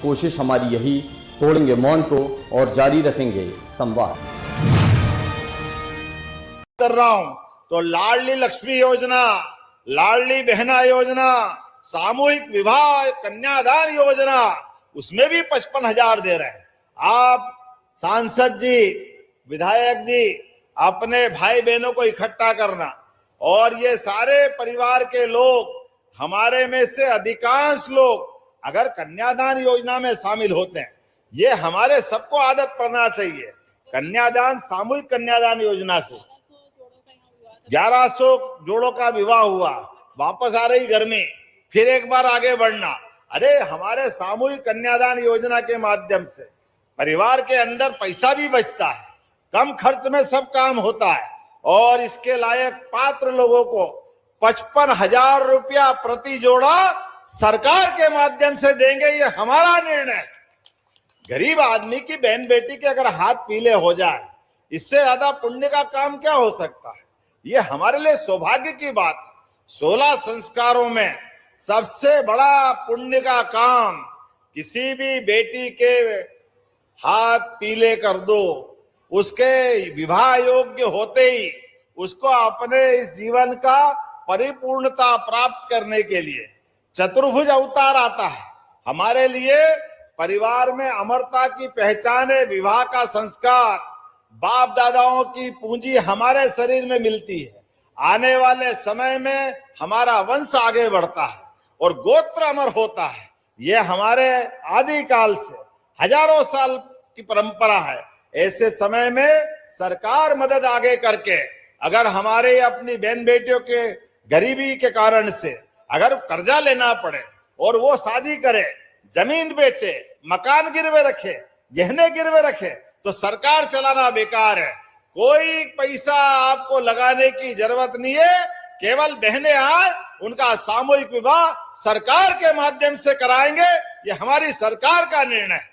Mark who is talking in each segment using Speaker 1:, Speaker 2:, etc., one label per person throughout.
Speaker 1: कोशिश हमारी यही, तोड़ेंगे मौन को और जारी रखेंगे संवाद।
Speaker 2: कर रहा हूं तो लाडली लक्ष्मी योजना, लाडली बहना योजना, सामूहिक विवाह कन्यादान योजना, उसमें भी 55,000 दे रहे हैं। आप सांसद जी, विधायक जी, अपने भाई बहनों को इकट्ठा करना और ये सारे परिवार के लोग, हमारे में से अधिकांश लोग अगर कन्यादान योजना में शामिल होते हैं, ये हमारे सबको आदत पड़ना चाहिए। कन्यादान, सामूहिक कन्यादान योजना से 1100 जोड़ों का विवाह हुआ, वापस आ रही घर में, फिर एक बार आगे बढ़ना। अरे हमारे सामूहिक कन्यादान योजना के माध्यम से परिवार के अंदर पैसा भी बचता है, कम खर्च में सब काम होता है और इसके लायक पात्र लोगों को 55,000 रुपया प्रति जोड़ा सरकार के माध्यम से देंगे। ये हमारा निर्णय है। गरीब आदमी की बहन बेटी के अगर हाथ पीले हो जाए, इससे ज्यादा पुण्य का काम क्या हो सकता है। ये हमारे लिए सौभाग्य की बात है। 16 संस्कारों में सबसे बड़ा पुण्य का काम, किसी भी बेटी के हाथ पीले कर दो, उसके विवाह योग्य होते ही उसको अपने इस जीवन का परिपूर्णता प्राप्त करने के लिए चतुर्भुज अवतार आता है। हमारे लिए परिवार में अमरता की पहचान है विवाह का संस्कार। बाप दादाओं की पूंजी हमारे शरीर में मिलती है। आने वाले समय में हमारा वंश आगे बढ़ता है और गोत्र अमर होता है। ये हमारे आदिकाल से हजारों साल की परंपरा है। ऐसे समय में सरकार मदद आगे करके, अगर हमारे अपनी बहन बेटियों के गरीबी के कारण से अगर कर्जा लेना पड़े और वो शादी करे, जमीन बेचे, मकान गिरवे रखे, गहने गिरवे रखे, तो सरकार चलाना बेकार है। कोई पैसा आपको लगाने की जरूरत नहीं है। केवल बहनें आए, उनका सामूहिक विवाह सरकार के माध्यम से कराएंगे। ये हमारी सरकार का निर्णय है।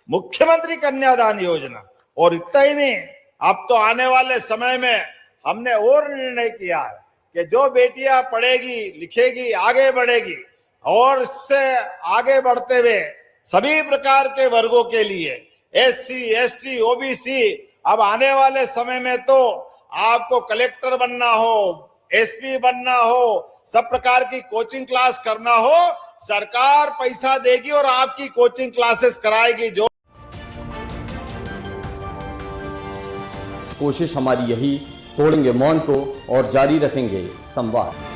Speaker 2: मुख्यमंत्री कन्यादान योजना, और इतना ही नहीं, अब तो आने वाले समय में हमने और निर्णय किया है कि जो बेटियां पढ़ेगी, लिखेगी, आगे बढ़ेगी और इससे आगे बढ़ते हुए सभी प्रकार के वर्गों के लिए, एससी, एसटी, ओबीसी, अब आने वाले समय में तो आपको कलेक्टर बनना हो, एसपी बनना हो, सब प्रकार की कोचिंग क्लास करना हो, सरकार पैसा देगी और आपकी कोचिंग क्लासेस कराएगी। जो
Speaker 1: कोशिश हमारी यही, तोड़ेंगे मौन को और जारी रखेंगे संवाद।